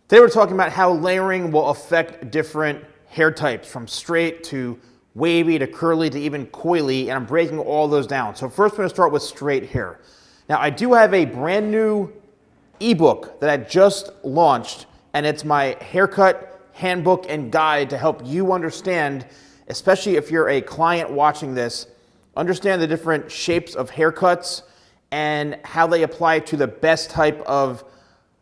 Today we're talking about how layering will affect different hair types, from straight to wavy to curly to even coily, and I'm breaking all those down. So first we're going to start with straight hair. Now I do have a brand new ebook that I just launched, and it's my haircut handbook and guide to help you understand, especially if you're a client watching this, understand the different shapes of haircuts and how they apply to the best type of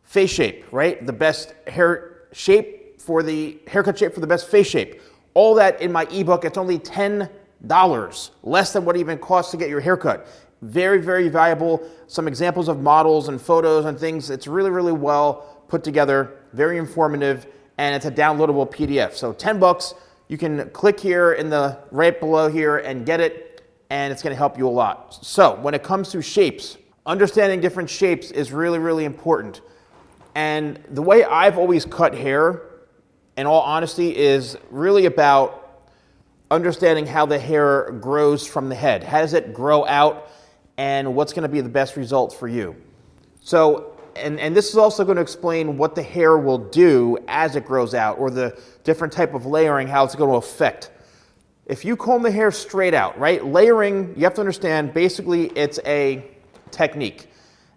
face shape, right? The best hair shape for the haircut shape for the best face shape. All that in my ebook. It's only $10, less than what it even costs to get your haircut. Very, very valuable. Some examples of models and photos and things. It's really, really well put together, very informative, and it's a downloadable PDF. So $10, you can click here in the right below here and get it, and it's gonna help you a lot. So when it comes to shapes, understanding different shapes is really, really important. And the way I've always cut hair, in all honesty, is really about understanding how the hair grows from the head. How does it grow out, and what's going to be the best result for you? So, and this is also going to explain what the hair will do as it grows out, or the different type of layering, how it's going to affect. If you comb the hair straight out, right? Layering, you have to understand, basically it's a technique.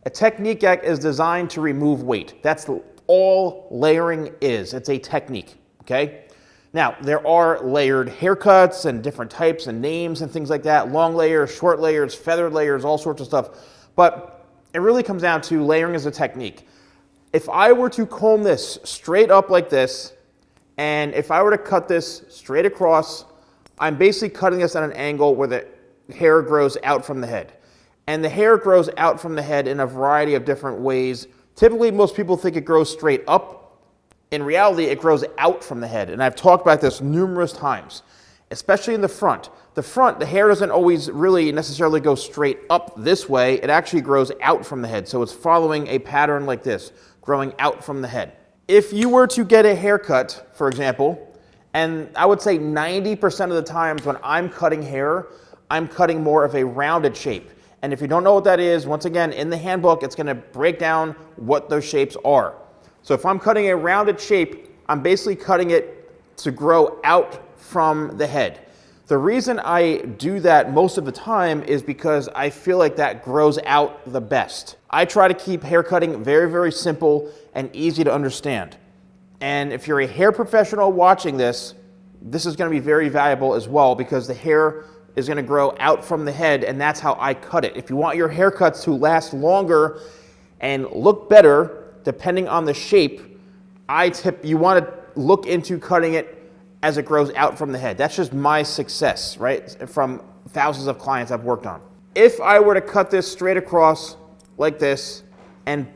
A technique is designed to remove weight. That's all layering is. It's a technique, okay? Now, there are layered haircuts and different types and names and things like that. Long layers, short layers, feathered layers, all sorts of stuff. But it really comes down to layering as a technique. If I were to comb this straight up like this, and if I were to cut this straight across, I'm basically cutting this at an angle where the hair grows out from the head. And the hair grows out from the head in a variety of different ways. Typically, most people think it grows straight up. In reality, it grows out from the head. And I've talked about this numerous times, especially in the front. The hair doesn't always really necessarily go straight up this way. It actually grows out from the head. So it's following a pattern like this, growing out from the head. If you were to get a haircut, for example, and I would say 90% of the times when I'm cutting hair, I'm cutting more of a rounded shape. And if you don't know what that is, once again, in the handbook, it's going to break down what those shapes are. So if I'm cutting a rounded shape, I'm basically cutting it to grow out from the head. The reason I do that most of the time is because I feel like that grows out the best. I try to keep hair cutting very, very simple and easy to understand. And if you're a hair professional watching this, this is going to be very valuable as well, because the hair is going to grow out from the head, and that's how I cut it. If you want your haircuts to last longer and look better, depending on the shape, you want to look into cutting it as it grows out from the head. That's just my success, right? From thousands of clients I've worked on. If I were to cut this straight across like this and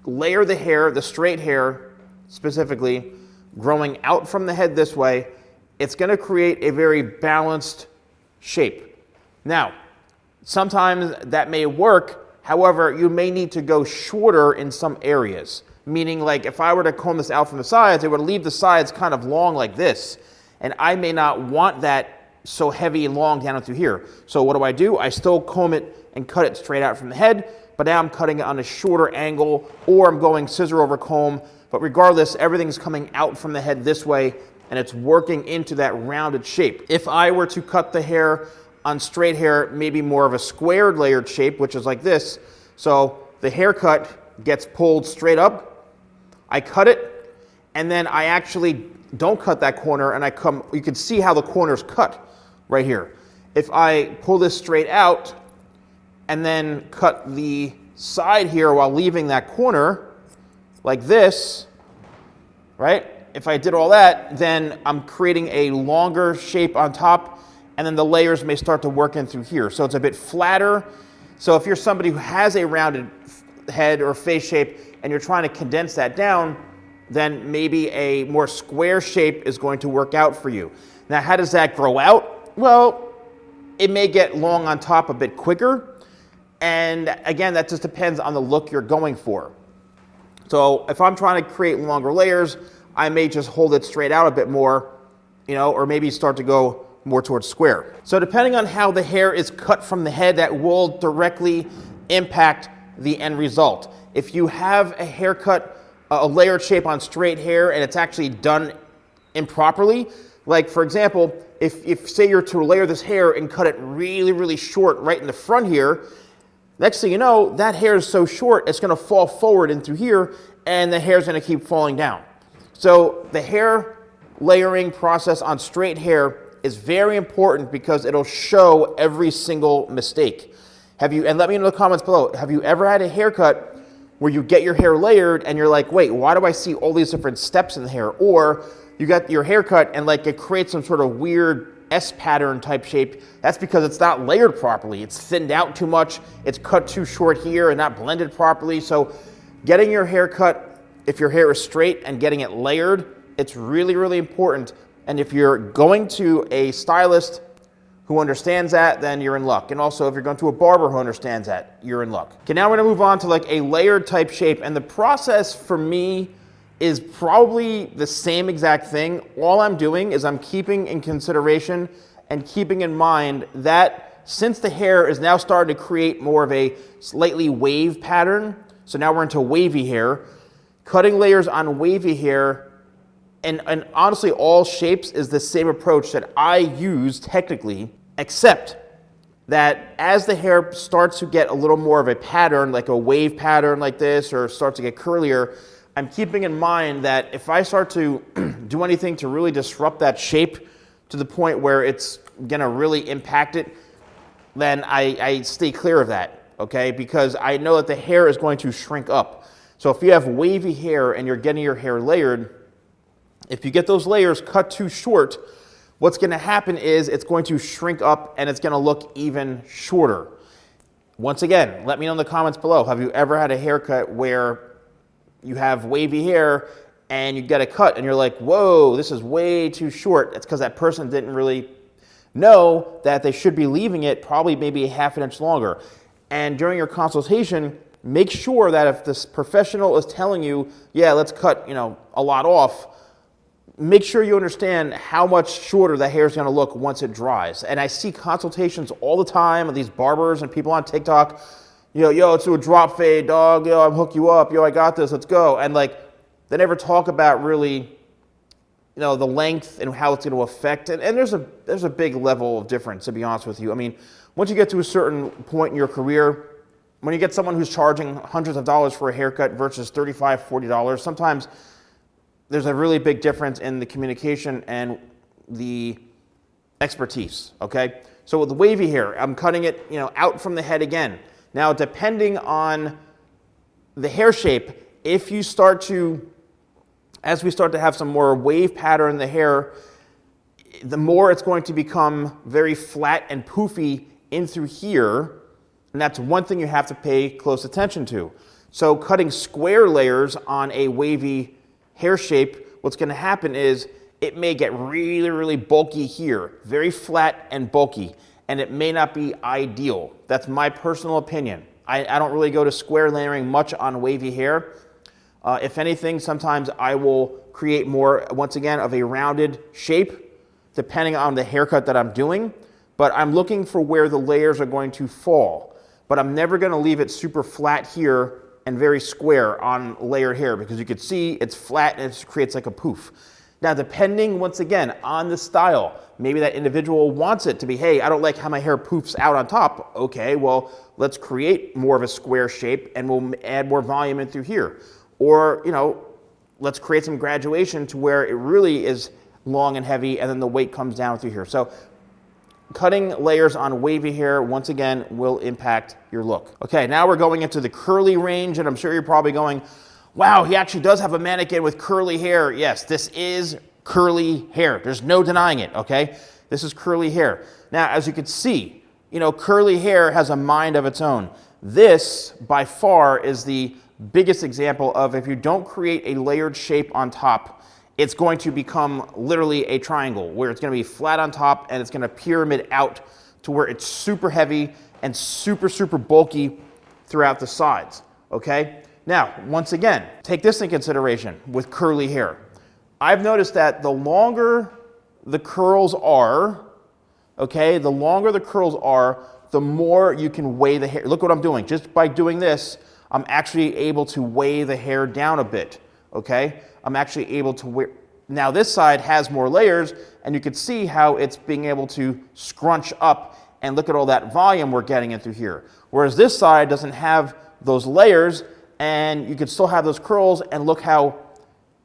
layer the hair, the straight hair specifically, growing out from the head this way, it's going to create a very balanced shape. Now, sometimes that may work. However, you may need to go shorter in some areas. Meaning, like, if I were to comb this out from the sides, it would leave the sides kind of long like this. And I may not want that so heavy and long down through here. So what do? I still comb it and cut it straight out from the head, but now I'm cutting it on a shorter angle, or I'm going scissor over comb. But regardless, everything's coming out from the head this way, and it's working into that rounded shape. If I were to cut the hair on straight hair, maybe more of a squared layered shape, which is like this. So the haircut gets pulled straight up, I cut it, and then I actually don't cut that corner, and you can see how the corner's cut right here. If I pull this straight out and then cut the side here while leaving that corner like this, right? If I did all that, then I'm creating a longer shape on top, and then the layers may start to work in through here. So it's a bit flatter. So if you're somebody who has a rounded head or face shape and you're trying to condense that down, then maybe a more square shape is going to work out for you. Now, how does that grow out? Well, it may get long on top a bit quicker. And again, that just depends on the look you're going for. So if I'm trying to create longer layers, I may just hold it straight out a bit more, or maybe start to go more towards square. So depending on how the hair is cut from the head, that will directly impact the end result. If you have a haircut a layered shape on straight hair and it's actually done improperly. Like for example, if say you're to layer this hair and cut it really, really short right in the front here, next thing you know, that hair is so short, it's gonna fall forward into here and the hair's gonna keep falling down. So the hair layering process on straight hair is very important because it'll show every single mistake. And let me know in the comments below, have you ever had a haircut where you get your hair layered and you're like, wait, why do I see all these different steps in the hair? Or you got your haircut and like it creates some sort of weird S pattern type shape. That's because it's not layered properly. It's thinned out too much. It's cut too short here and not blended properly. So getting your hair cut, if your hair is straight and getting it layered, it's really, really important. And if you're going to a stylist who understands that, then you're in luck. And also if you're going to a barber who understands that, you're in luck. Okay, now we're gonna move on to like a layered type shape. And the process for me is probably the same exact thing. All I'm doing is I'm keeping in consideration and keeping in mind that since the hair is now starting to create more of a slightly wave pattern, so now we're into wavy hair, cutting layers on wavy hair, and honestly all shapes is the same approach that I use technically, except that as the hair starts to get a little more of a pattern, like a wave pattern like this, or starts to get curlier, I'm keeping in mind that if I start to do anything to really disrupt that shape to the point where it's gonna really impact it, then I stay clear of that, okay? Because I know that the hair is going to shrink up. So if you have wavy hair and you're getting your hair layered, if you get those layers cut too short, what's gonna happen is it's going to shrink up and it's gonna look even shorter. Once again, let me know in the comments below, have you ever had a haircut where you have wavy hair and you get a cut and you're like, whoa, this is way too short? It's because that person didn't really know that they should be leaving it probably maybe a half an inch longer. And during your consultation, make sure that if this professional is telling you, yeah, let's cut, a lot off, make sure you understand how much shorter the hair is going to look once it dries. And I see consultations all the time of these barbers and people on TikTok, yo, let's do a drop fade, dog, yo, I'll hook you up, yo, I got this, let's go. And like, they never talk about really, the length and how it's going to affect. And there's a big level of difference, to be honest with you. I mean, once you get to a certain point in your career, when you get someone who's charging hundreds of dollars for a haircut versus $35, $40, sometimes there's a really big difference in the communication and the expertise, okay? So with the wavy hair, I'm cutting it, out from the head again. Now, depending on the hair shape, if you start to, as we start to have some more wave pattern in the hair, the more it's going to become very flat and poofy in through here, and that's one thing you have to pay close attention to. So cutting square layers on a wavy hair shape, what's going to happen is it may get really, really bulky here, very flat and bulky, and it may not be ideal. That's my personal opinion. I don't really go to square layering much on wavy hair. If anything, sometimes I will create more, once again, of a rounded shape, depending on the haircut that I'm doing, but I'm looking for where the layers are going to fall. But I'm never going to leave it super flat here and very square on layered hair, because you can see it's flat and it creates like a poof. Now, depending, once again, on the style, maybe that individual wants it to be, hey, I don't like how my hair poofs out on top. Okay, well, let's create more of a square shape and we'll add more volume in through here. Or, let's create some graduation to where it really is long and heavy and then the weight comes down through here. So cutting layers on wavy hair, once again, will impact your look. Okay, now we're going into the curly range, and I'm sure you're probably going, wow, he actually does have a mannequin with curly hair. Yes, this is curly hair. There's no denying it, okay? This is curly hair. Now, as you can see, curly hair has a mind of its own. This, by far, is the biggest example of if you don't create a layered shape on top, it's going to become literally a triangle where it's going to be flat on top and it's going to pyramid out to where it's super heavy and super, super bulky throughout the sides, okay? Now, once again, take this in consideration with curly hair. I've noticed that the longer the curls are, okay, the longer the curls are, the more you can weigh the hair. Look what I'm doing. Just by doing this, I'm actually able to weigh the hair down a bit, okay? I'm actually able to wear, now this side has more layers, and you can see how it's being able to scrunch up, and look at all that volume we're getting in through here. Whereas this side doesn't have those layers, and you can still have those curls, and look how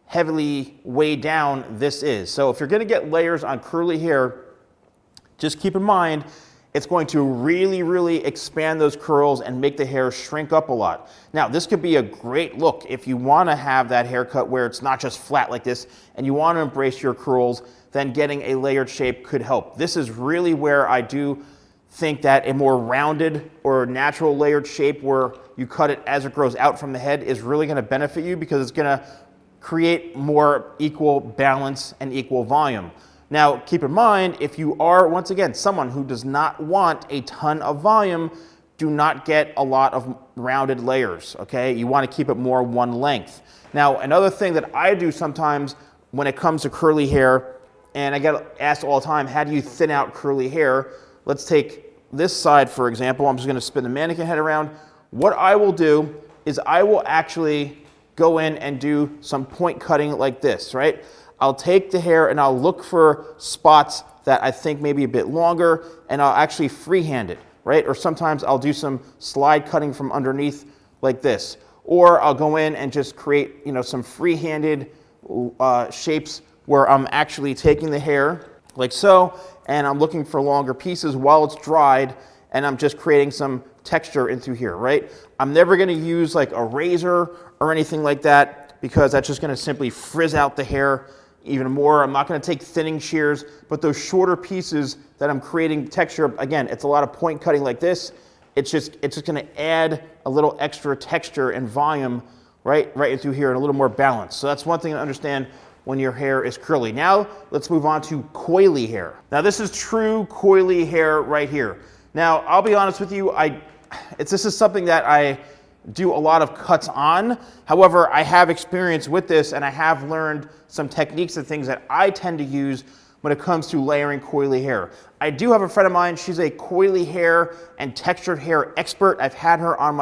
heavily weighed down this is. So if you're gonna get layers on curly hair, just keep in mind, it's going to really, really expand those curls and make the hair shrink up a lot. Now, this could be a great look if you wanna have that haircut where it's not just flat like this, and you wanna embrace your curls, then getting a layered shape could help. This is really where I do think that a more rounded or natural layered shape where you cut it as it grows out from the head is really gonna benefit you, because it's gonna create more equal balance and equal volume. Now, keep in mind, if you are, once again, someone who does not want a ton of volume, do not get a lot of rounded layers, okay? You want to keep it more one length. Now, another thing that I do sometimes when it comes to curly hair, and I get asked all the time, how do you thin out curly hair? Let's take this side, for example. I'm just going to spin the mannequin head around. What I will do is I will actually go in and do some point cutting like this, right? I'll take the hair and I'll look for spots that I think may be a bit longer, and I'll actually freehand it, right? Or sometimes I'll do some slide cutting from underneath like this. Or I'll go in and just create, you know, some free-handed shapes where I'm actually taking the hair like so, and I'm looking for longer pieces while it's dried, and I'm just creating some texture in through here, right? I'm never gonna use like a razor or anything like that, because that's just gonna simply frizz out the hair even more. I'm not gonna take thinning shears, but those shorter pieces that I'm creating texture, again, it's a lot of point cutting like this. It's just gonna add a little extra texture and volume right in through here, and a little more balance. So that's one thing to understand when your hair is curly. Now, let's move on to coily hair. Now, this is true coily hair right here. Now, I'll be honest with you, this is something that I do a lot of cuts on. However, I have experience with this, and I have learned some techniques and things that I tend to use when it comes to layering coily hair. I do have a friend of mine, she's a coily hair and textured hair expert. I've had her on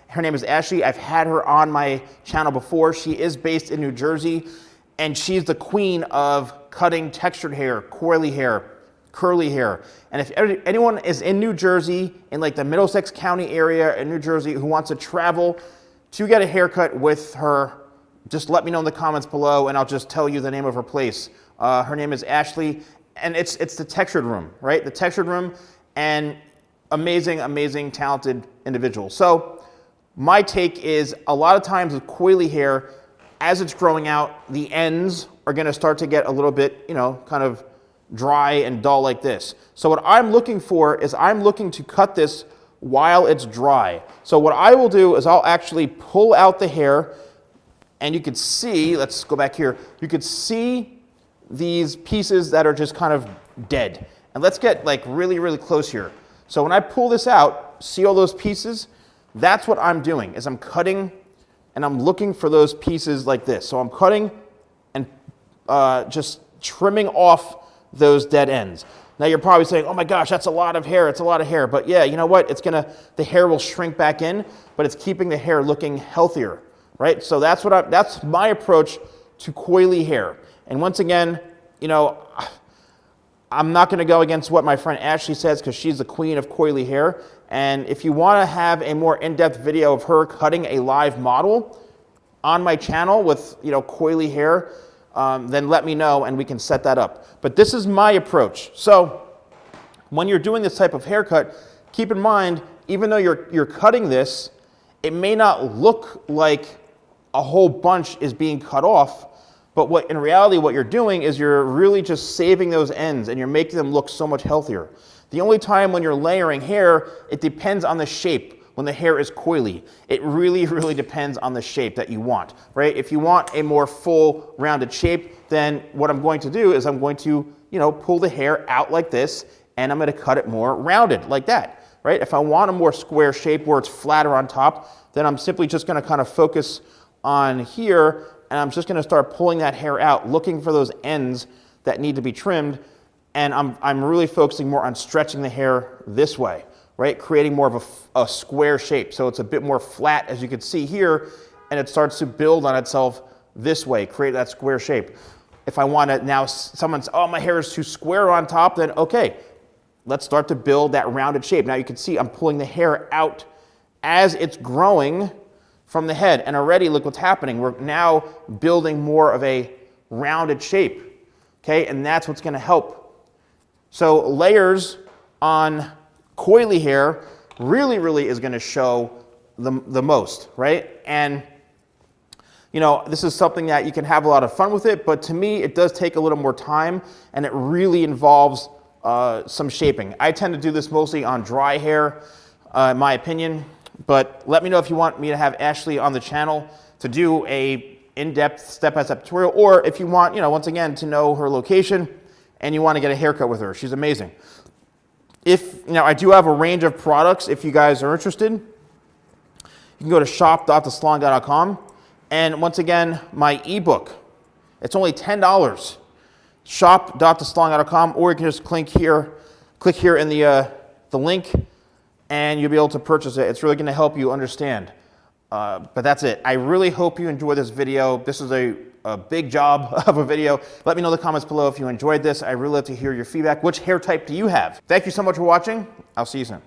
her name is Ashley. I've had her on my channel before. She is based in New Jersey, and she's the queen of cutting textured hair, coily hair, curly hair. And if anyone is in New Jersey, in like the Middlesex County area in New Jersey, who wants to travel to get a haircut with her, just let me know in the comments below, and I'll just tell you the name of her place. Her name is Ashley, and it's the Textured Room, right? The Textured Room, and amazing, amazing, talented individual. So my take is, a lot of times with coily hair, as it's growing out, the ends are gonna start to get a little bit, you know, kind of dry and dull like this. So what I'm looking for is, I'm looking to cut this while it's dry. So what I will do is I'll actually pull out the hair, and you can see, let's go back here, you can see these pieces that are just kind of dead. And let's get like really, really close here. So when I pull this out, see all those pieces? That's what I'm doing, is I'm cutting, and I'm looking for those pieces like this. So I'm cutting and just trimming off those dead ends. Now you're probably saying, oh my gosh, that's a lot of hair, it's a lot of hair. But yeah, you know what? The hair will shrink back in, but it's keeping the hair looking healthier, right? So that's my approach to coily hair. And once again, you know, I'm not gonna go against what my friend Ashley says, because she's the queen of coily hair. And if you wanna have a more in-depth video of her cutting a live model on my channel with, you know, coily hair, then let me know and we can set that up. But this is my approach. So when you're doing this type of haircut, keep in mind, even though you're cutting this, it may not look like a whole bunch is being cut off, but in reality what you're doing is you're really just saving those ends, and you're making them look so much healthier. The only time when you're layering hair, it depends on the shape. When the hair is coily, it really, really depends on the shape that you want, right? If you want a more full, rounded shape, then what I'm going to do is I'm going to, you know, pull the hair out like this, and I'm going to cut it more rounded like that, right? If I want a more square shape where it's flatter on top, then I'm simply just going to kind of focus on here, and I'm just going to start pulling that hair out, looking for those ends that need to be trimmed, and I'm really focusing more on stretching the hair this way, right? Creating more of a square shape. So it's a bit more flat, as you can see here, and it starts to build on itself this way, create that square shape. If I want to now, someone's, oh, my hair is too square on top, then okay, let's start to build that rounded shape. Now you can see I'm pulling the hair out as it's growing from the head. And already look what's happening. We're now building more of a rounded shape. Okay, and that's what's going to help. So layers on coily hair really is going to show the most, right? And you know, this is something that you can have a lot of fun with it, but to me, it does take a little more time, and it really involves some shaping. I tend to do this mostly on dry hair, in my opinion, but let me know if you want me to have Ashley on the channel to do a in-depth step-by-step tutorial, or if you want, you know, once again, to know her location and you want to get a haircut with her. She's amazing. If, you know, I do have a range of products if you guys are interested. You can go to shop.thesalonguy.com. And once again, my ebook, it's only $10. Shop.thesalonguy.com, or you can just click here in the link, and you'll be able to purchase it. It's really going to help you understand. But that's it. I really hope you enjoyed this video. This is a big job of a video. Let me know in the comments below if you enjoyed this. I really love to hear your feedback. Which hair type do you have? Thank you so much for watching. I'll see you soon.